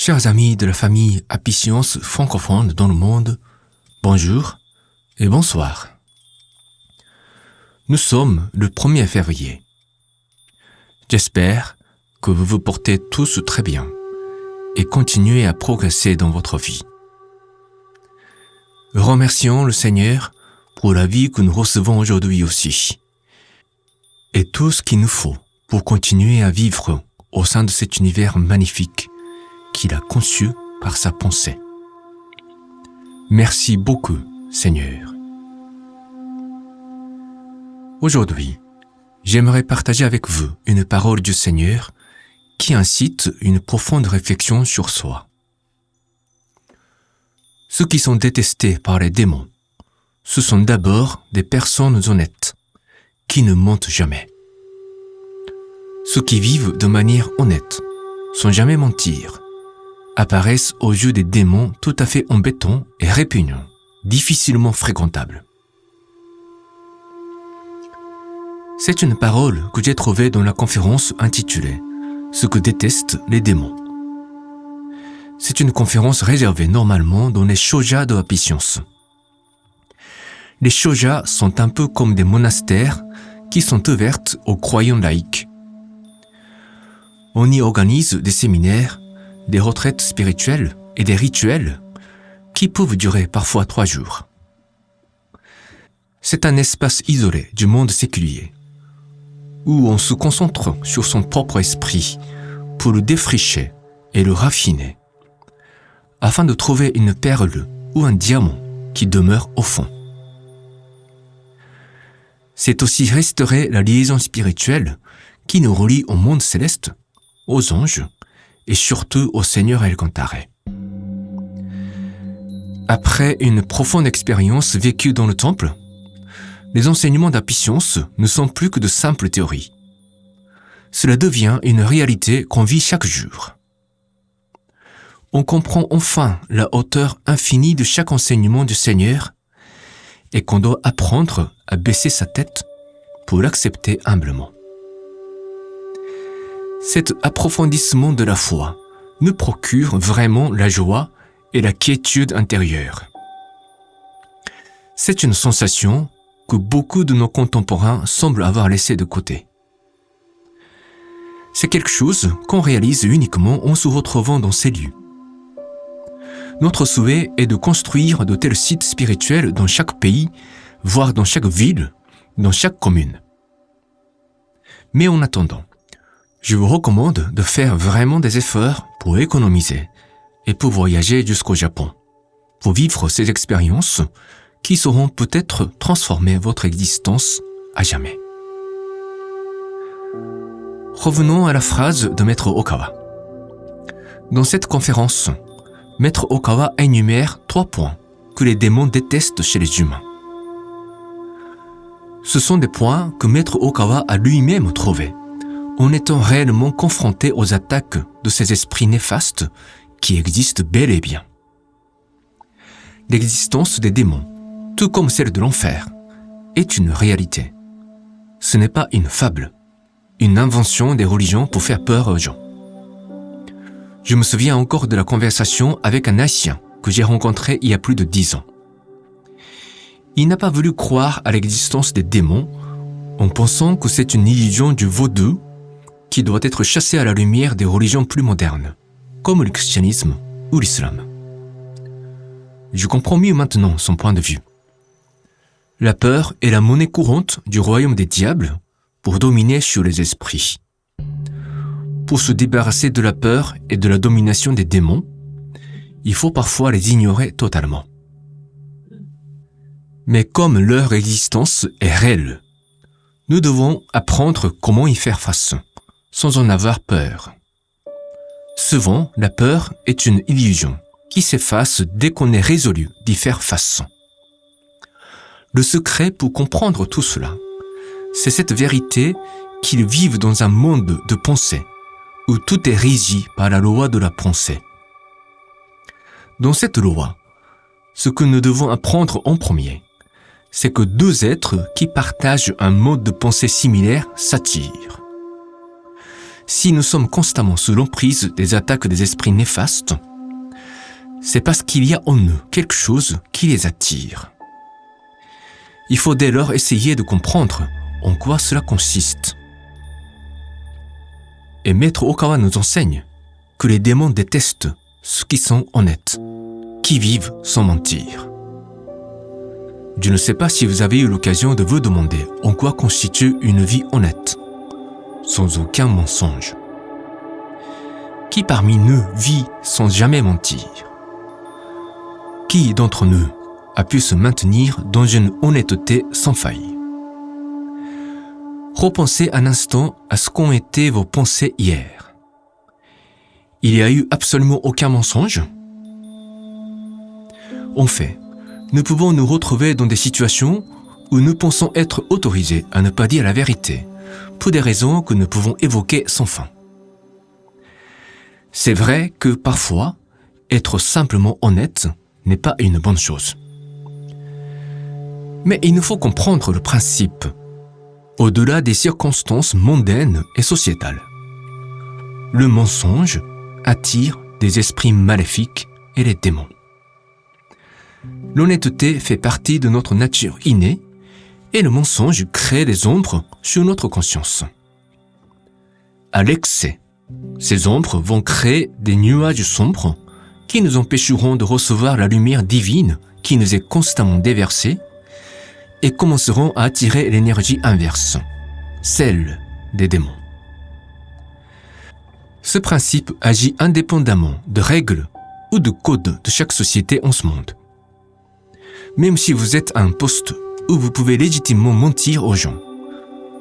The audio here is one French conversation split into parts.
Chers amis de la famille Apicience francophone dans le monde, bonjour et bonsoir. Nous sommes le 1er février. J'espère que vous vous portez tous très bien et continuez à progresser dans votre vie. Remercions le Seigneur pour la vie que nous recevons aujourd'hui aussi et tout ce qu'il nous faut pour continuer à vivre au sein de cet univers magnifique qu'il a conçu par sa pensée. Merci beaucoup, Seigneur. Aujourd'hui, j'aimerais partager avec vous une parole du Seigneur qui incite une profonde réflexion sur soi. Ceux qui sont détestés par les démons, ce sont d'abord des personnes honnêtes qui ne mentent jamais. Ceux qui vivent de manière honnête, sans jamais mentir, apparaissent aux yeux des démons tout à fait embêtants et répugnants, difficilement fréquentables. C'est une parole que j'ai trouvée dans la conférence intitulée « Ce que détestent les démons ». C'est une conférence réservée normalement dans les shojas de Apicience. Les shojas sont un peu comme des monastères qui sont ouvertes aux croyants laïcs. On y organise des séminaires, des retraites spirituelles et des rituels qui peuvent durer parfois 3 jours. C'est un espace isolé du monde séculier où on se concentre sur son propre esprit pour le défricher et le raffiner afin de trouver une perle ou un diamant qui demeure au fond. C'est aussi restaurer la liaison spirituelle qui nous relie au monde céleste, aux anges et surtout au Seigneur El-Cantaré. Après une profonde expérience vécue dans le temple, les enseignements d'Apicience ne sont plus que de simples théories. Cela devient une réalité qu'on vit chaque jour. On comprend enfin la hauteur infinie de chaque enseignement du Seigneur et qu'on doit apprendre à baisser sa tête pour l'accepter humblement. Cet approfondissement de la foi nous procure vraiment la joie et la quiétude intérieure. C'est une sensation que beaucoup de nos contemporains semblent avoir laissée de côté. C'est quelque chose qu'on réalise uniquement en se retrouvant dans ces lieux. Notre souhait est de construire de tels sites spirituels dans chaque pays, voire dans chaque ville, dans chaque commune. Mais en attendant, je vous recommande de faire vraiment des efforts pour économiser et pour voyager jusqu'au Japon, pour vivre ces expériences qui sauront peut-être transformer votre existence à jamais. Revenons à la phrase de Maître Okawa. Dans cette conférence, Maître Okawa énumère 3 points que les démons détestent chez les humains. Ce sont des points que Maître Okawa a lui-même trouvés en étant réellement confronté aux attaques de ces esprits néfastes qui existent bel et bien. L'existence des démons, tout comme celle de l'enfer, est une réalité. Ce n'est pas une fable, une invention des religions pour faire peur aux gens. Je me souviens encore de la conversation avec un Haïtien que j'ai rencontré il y a plus de 10 ans. Il n'a pas voulu croire à l'existence des démons en pensant que c'est une illusion du vaudou qui doit être chassé à la lumière des religions plus modernes, comme le christianisme ou l'islam. Je comprends mieux maintenant son point de vue. La peur est la monnaie courante du royaume des diables pour dominer sur les esprits. Pour se débarrasser de la peur et de la domination des démons, il faut parfois les ignorer totalement. Mais comme leur existence est réelle, nous devons apprendre comment y faire face, sans en avoir peur. Souvent, la peur est une illusion qui s'efface dès qu'on est résolu d'y faire face. Le secret pour comprendre tout cela, c'est cette vérité qu'ils vivent dans un monde de pensée, où tout est régi par la loi de la pensée. Dans cette loi, ce que nous devons apprendre en premier, c'est que 2 êtres qui partagent un mode de pensée similaire s'attirent. si nous sommes constamment sous l'emprise des attaques des esprits néfastes, c'est parce qu'il y a en nous quelque chose qui les attire. Il faut dès lors essayer de comprendre en quoi cela consiste. Et Maître Okawa nous enseigne que les démons détestent ceux qui sont honnêtes, qui vivent sans mentir. Je ne sais pas si vous avez eu l'occasion de vous demander en quoi constitue une vie honnête, sans aucun mensonge. Qui parmi nous vit sans jamais mentir? Qui d'entre nous a pu se maintenir dans une honnêteté sans faille? Repensez un instant à ce qu'ont été vos pensées hier. Il n'y a eu absolument aucun mensonge? En fait, nous pouvons nous retrouver dans des situations où nous pensons être autorisés à ne pas dire la vérité, pour des raisons que nous pouvons évoquer sans fin. C'est vrai que parfois, être simplement honnête n'est pas une bonne chose. Mais il nous faut comprendre le principe, au-delà des circonstances mondaines et sociétales. Le mensonge attire des esprits maléfiques et les démons. L'honnêteté fait partie de notre nature innée et le mensonge crée des ombres sur notre conscience. À l'excès, ces ombres vont créer des nuages sombres qui nous empêcheront de recevoir la lumière divine qui nous est constamment déversée et commenceront à attirer l'énergie inverse, celle des démons. Ce principe agit indépendamment de règles ou de codes de chaque société en ce monde. Même si vous êtes à un poste où vous pouvez légitimement mentir aux gens,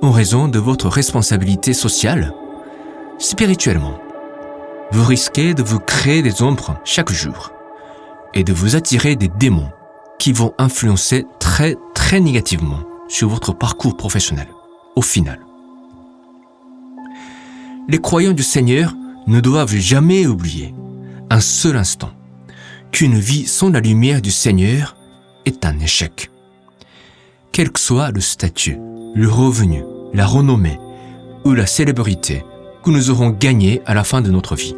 en raison de votre responsabilité sociale, spirituellement, vous risquez de vous créer des ombres chaque jour et de vous attirer des démons qui vont influencer très négativement sur votre parcours professionnel, au final. Les croyants du Seigneur ne doivent jamais oublier, un seul instant, qu'une vie sans la lumière du Seigneur est un échec. Quel que soit le statut, le revenu, la renommée ou la célébrité que nous aurons gagné à la fin de notre vie.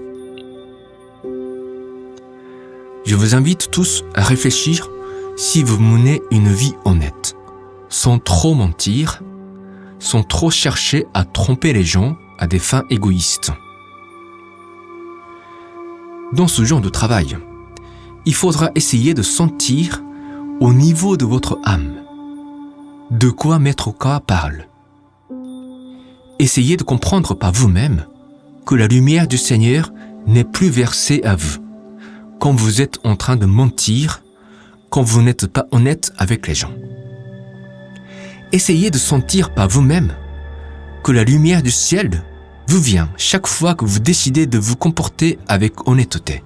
Je vous invite tous à réfléchir si vous menez une vie honnête, sans trop mentir, sans trop chercher à tromper les gens à des fins égoïstes. Dans ce genre de travail, il faudra essayer de sentir au niveau de votre âme de quoi Maître Okawa parle. Essayez de comprendre par vous-même que la lumière du Seigneur n'est plus versée à vous quand vous êtes en train de mentir, quand vous n'êtes pas honnête avec les gens. Essayez de sentir par vous-même que la lumière du ciel vous vient chaque fois que vous décidez de vous comporter avec honnêteté.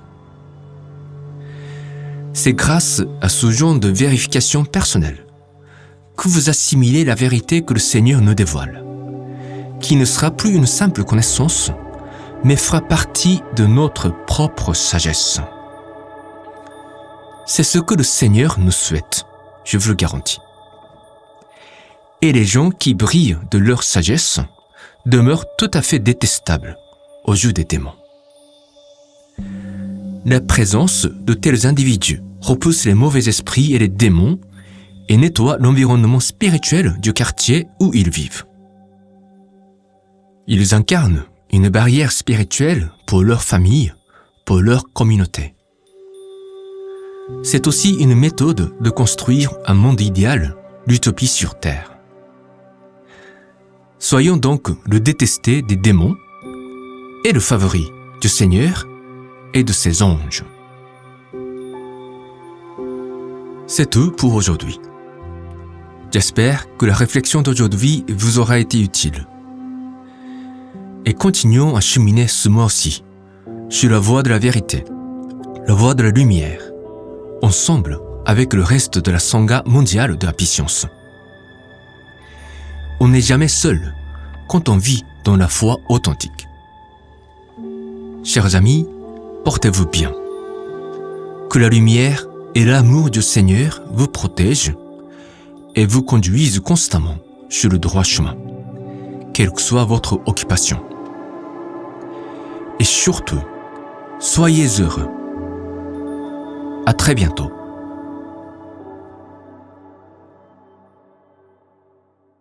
C'est grâce à ce genre de vérification personnelle que vous assimilez la vérité que le Seigneur nous dévoile, qui ne sera plus une simple connaissance, mais fera partie de notre propre sagesse. C'est ce que le Seigneur nous souhaite, je vous le garantis. Et les gens qui brillent de leur sagesse demeurent tout à fait détestables aux yeux des démons. La présence de tels individus repousse les mauvais esprits et les démons et nettoie l'environnement spirituel du quartier où ils vivent. Ils incarnent une barrière spirituelle pour leur famille, pour leur communauté. C'est aussi une méthode de construire un monde idéal, l'utopie sur Terre. Soyons donc le détesté des démons et le favori du Seigneur et de ses anges. C'est tout pour aujourd'hui. J'espère que la réflexion d'aujourd'hui vous aura été utile. Et continuons à cheminer ce mois-ci sur la voie de la vérité, la voie de la lumière, ensemble avec le reste de la Sangha mondiale de la Patience. On n'est jamais seul quand on vit dans la foi authentique. Chers amis, portez-vous bien. Que la lumière et l'amour du Seigneur vous protègent et vous conduisent constamment sur le droit chemin, quelle que soit votre occupation. surtout, soyez heureux. À très bientôt.